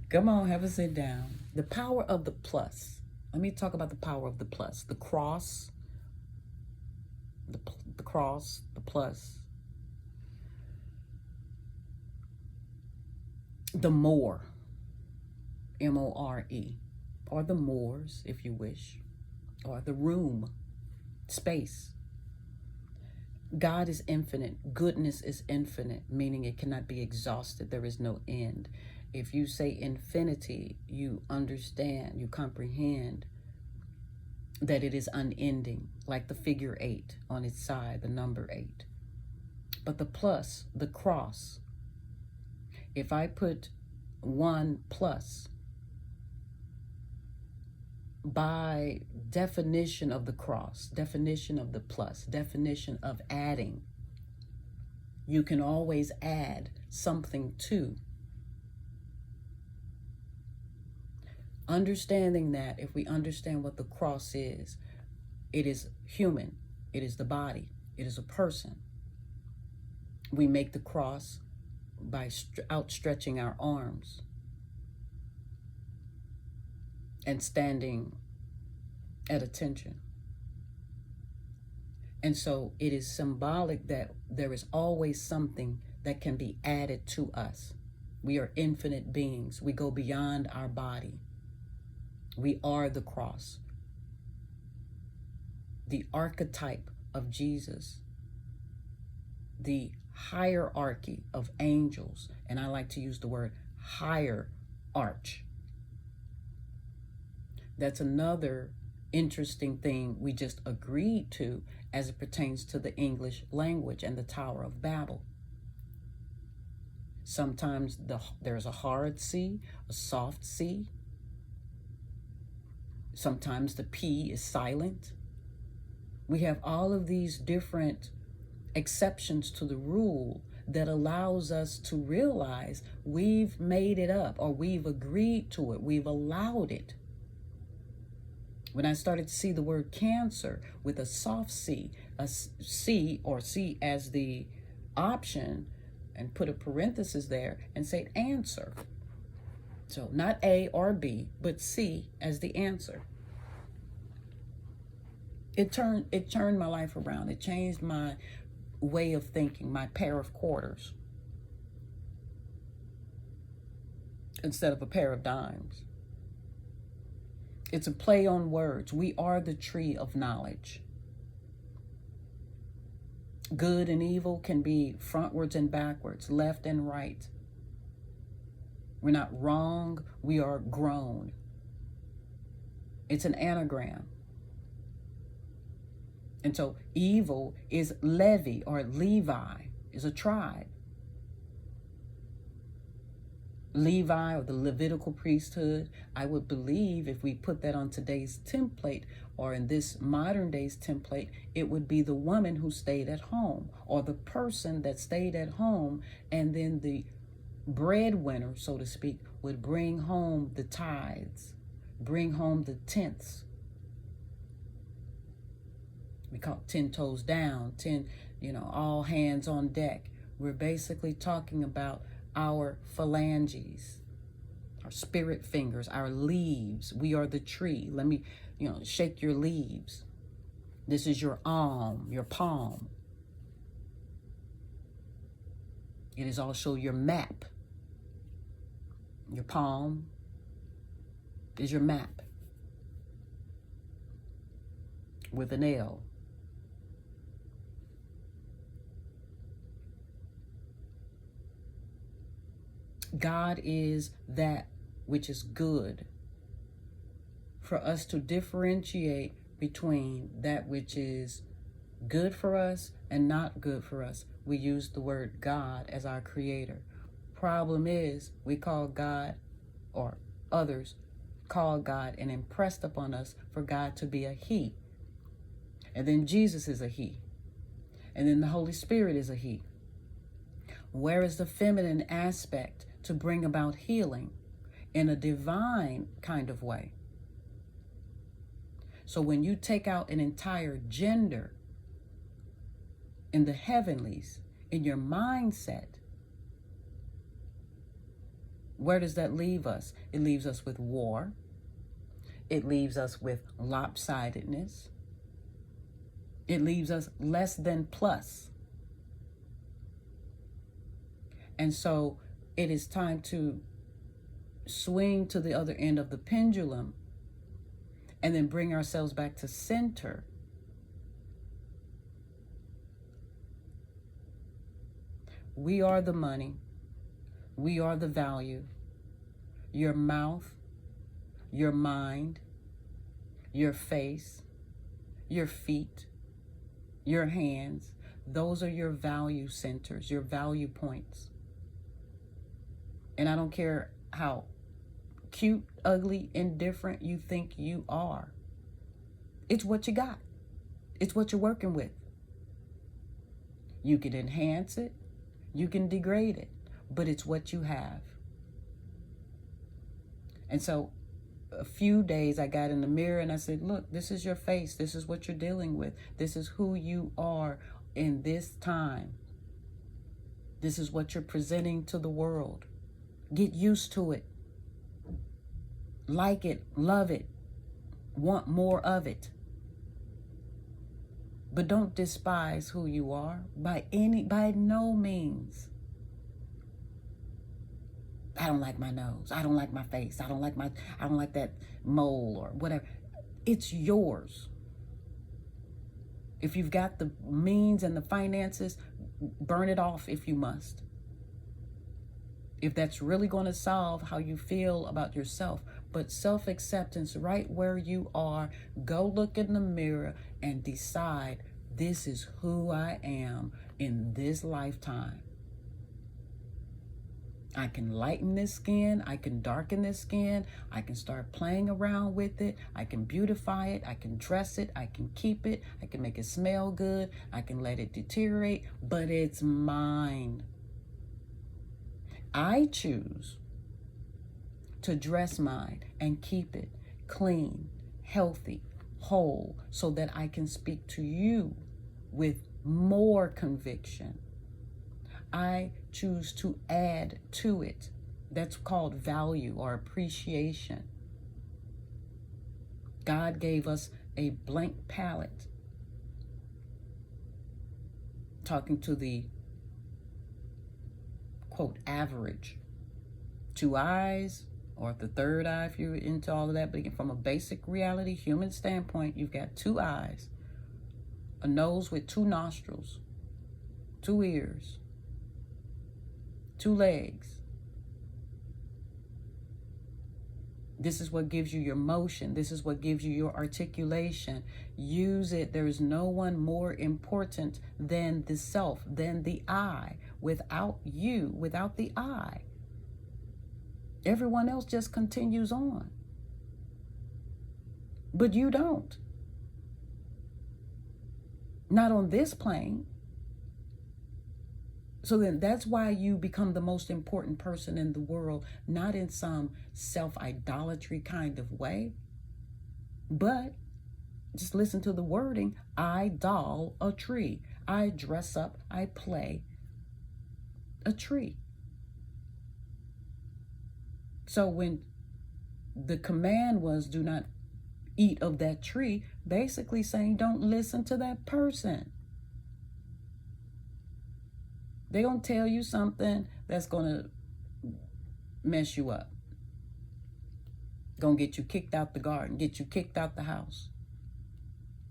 Come on, have a sit down. The power of the plus. Let me talk about the power of the plus. The cross, the cross, the plus, the more, M-O-R-E, or the mores, if you wish, or the room, space. God is infinite. Goodness is infinite, meaning it cannot be exhausted. There is no end. If you say infinity, you understand, you comprehend that it is unending, like the figure 8 on its side, the number 8. But the plus, the cross, if I put 1 plus, by definition of the cross, definition of the plus, definition of adding, you can always add something to. Understanding that if we understand what the cross is, it is human, it is the body, it is a person. We make the cross by outstretching our arms and standing at attention. And so it is symbolic that there is always something that can be added to us. We are infinite beings. We go beyond our body. We are the cross. The archetype of Jesus. The hierarchy of angels. And I like to use the word higher arch. That's another interesting thing we just agreed to as it pertains to the English language and the Tower of Babel. Sometimes there's a hard C, a soft C. Sometimes the P is silent. We have all of these different exceptions to the rule that allows us to realize we've made it up, or we've agreed to it, we've allowed it. When I started to see the word cancer with a soft C, a C or C as the option, and put a parenthesis there and say answer. So not A or B, but C as the answer. It turned my life around. It changed my way of thinking, my pair of quarters, instead of a pair of dimes. It's a play on words. We are the tree of knowledge. Good and evil can be frontwards and backwards, left and right. We're not wrong, we are grown. It's an anagram. And so evil is Levi, or Levi is a tribe. Levi, or the Levitical priesthood, I would believe if we put that on today's template, or in this modern day's template, it would be the woman who stayed at home, or the person that stayed at home, and then the breadwinner, so to speak, would bring home the tithes, bring home the tenths. We call it 10 toes down, 10, all hands on deck. We're basically talking about our phalanges, our spirit fingers, our leaves. We are the tree. Let me, shake your leaves. This is your arm, your palm. It is also your map. Your palm is your map with an L. God is that which is good. For us to differentiate between that which is good for us and not good for us, we use the word God as our creator. Problem is, we call God, or others call God and impressed upon us for God to be a he. And then Jesus is a he. And then the Holy Spirit is a he. Where is the feminine aspect to bring about healing in a divine kind of way? So when you take out an entire gender in the heavenlies, in your mindset, Where does that leave us? It leaves us with war. It leaves us with lopsidedness. It leaves us less than plus. And so it is time to swing to the other end of the pendulum and then bring ourselves back to center. We are the money. We are the value. Your mouth, your mind, your face, your feet, your hands, those are your value centers, your value points. And I don't care how cute, ugly, indifferent you think you are. It's what you got. It's what you're working with. You can enhance it. You can degrade it. But it's what you have. And so a few days I got in the mirror and I said, look, this is your face. This is what you're dealing with. This is who you are in this time. This is what you're presenting to the world. Get used to it. Like it. Love it. Want more of it. But don't despise who you are by no means. I don't like my nose. I don't like my face. I don't like that mole or whatever. It's yours. If you've got the means and the finances, burn it off if you must. If that's really going to solve how you feel about yourself. But self-acceptance right where you are, go look in the mirror and decide, this is who I am in this lifetime. I can lighten this skin. I can darken this skin. I can start playing around with it. I can beautify it. I can dress it. I can keep it. I can make it smell good. I can let it deteriorate, but it's mine. I choose to dress mine and keep it clean, healthy, whole, so that I can speak to you with more conviction. I choose to add to it. That's called value or appreciation. God gave us a blank palette. Talking to the, quote, average. 2 eyes, or the third eye if you're into all of that. But from a basic reality, human standpoint, you've got 2 eyes, a nose with 2 nostrils, 2 ears, 2 legs. This is what gives you your motion. This is what gives you your articulation. Use it. There is no one more important than the self, than the I. Without you, without the I, everyone else just continues on. But you don't. Not on this plane. So then that's why you become the most important person in the world, not in some self-idolatry kind of way, but just listen to the wording. I doll a tree. I dress up, I play a tree. So when the command was do not eat of that tree, basically saying don't listen to that person. They're going to tell you something that's going to mess you up. Going to get you kicked out the garden, get you kicked out the house.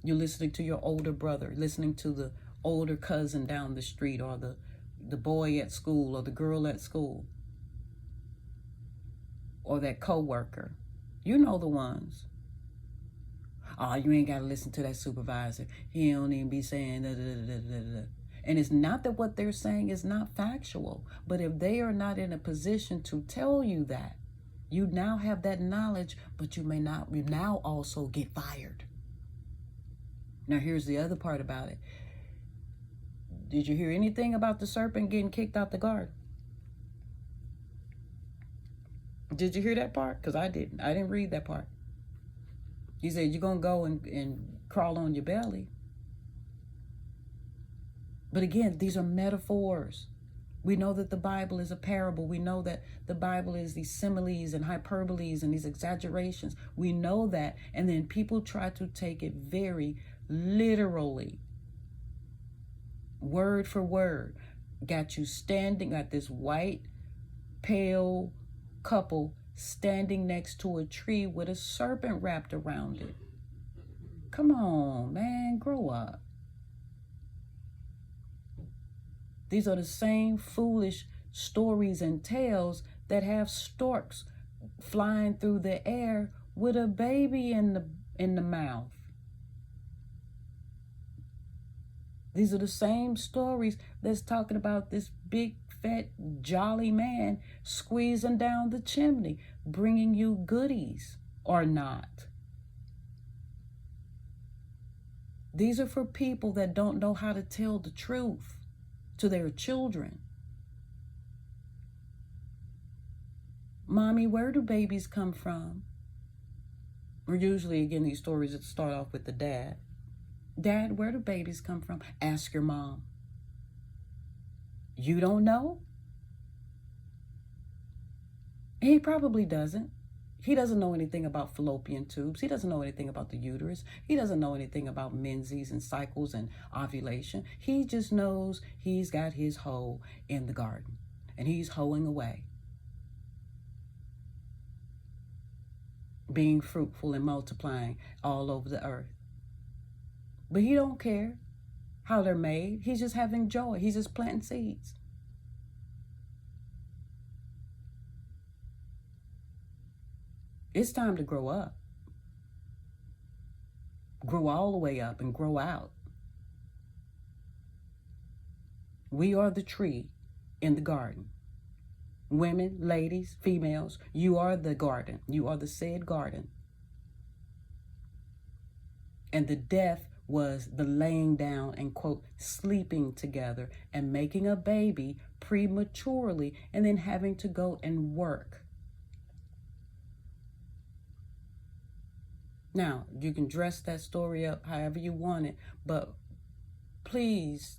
You're listening to your older brother, listening to the older cousin down the street, or the boy at school, or the girl at school, or that coworker. You know the ones. Oh, you ain't got to listen to that supervisor. He don't even be saying da, da, da, da, da, da. And it's not that what they're saying is not factual, but if they are not in a position to tell you that, you now have that knowledge, but you now also get fired. Now here's the other part about it. Did you hear anything about the serpent getting kicked out the garden? Did you hear that part? Because I didn't. I didn't read that part. He said, you're going to go and crawl on your belly. But again, these are metaphors. We know that the Bible is a parable. We know that the Bible is these similes and hyperboles and these exaggerations. We know that. And then people try to take it very literally, word for word. Got you standing, got this white, pale couple standing next to a tree with a serpent wrapped around it. Come on, man, grow up. These are the same foolish stories and tales that have storks flying through the air with a baby in the mouth. These are the same stories that's talking about this big, fat, jolly man squeezing down the chimney, bringing you goodies or not. These are for people that don't know how to tell the truth to their children. Mommy, where do babies come from? Or usually, again, these stories that start off with the dad. Dad, where do babies come from? Ask your mom. You don't know? He probably doesn't. He doesn't know anything about fallopian tubes. He doesn't know anything about the uterus. He doesn't know anything about menses and cycles and ovulation. He just knows he's got his hoe in the garden and he's hoeing away, being fruitful and multiplying all over the earth. But he don't care how they're made. He's just having joy. He's just planting seeds. It's time to grow up. Grow all the way up and grow out. We are the tree in the garden. Women, ladies, females, you are the garden. You are the said garden. And the death was the laying down and, quote, sleeping together and making a baby prematurely and then having to go and work. Now, you can dress that story up however you want it, but please,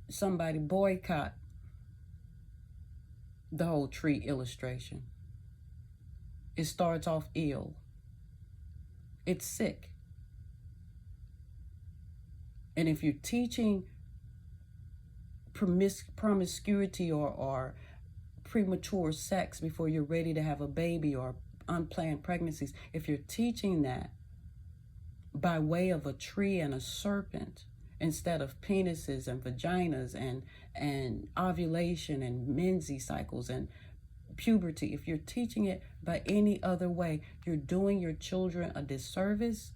somebody boycott the whole tree illustration. It starts off ill. It's sick. And if you're teaching promiscuity or premature sex before you're ready to have a baby or unplanned pregnancies, if you're teaching that by way of a tree and a serpent instead of penises and vaginas and ovulation and menses cycles and puberty, if you're teaching it by any other way, you're doing your children a disservice.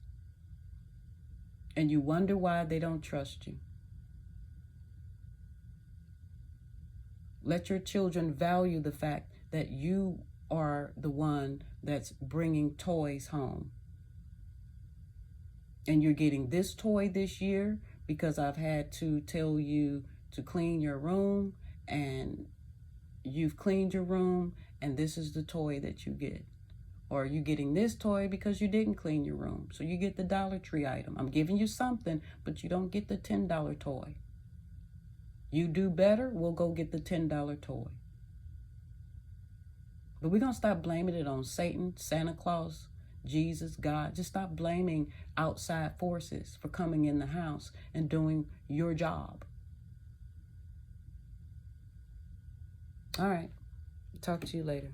And you wonder why they don't trust you. Let your children value the fact that you are the one that's bringing toys home. And you're getting this toy this year because I've had to tell you to clean your room, and you've cleaned your room, and this is the toy that you get. Or you getting this toy because you didn't clean your room. So you get the Dollar Tree item. I'm giving you something, but you don't get the $10 toy. You do better, we'll go get the $10 toy. But we're going to stop blaming it on Satan, Santa Claus, Jesus, God. Just stop blaming outside forces for coming in the house and doing your job. All right. Talk to you later.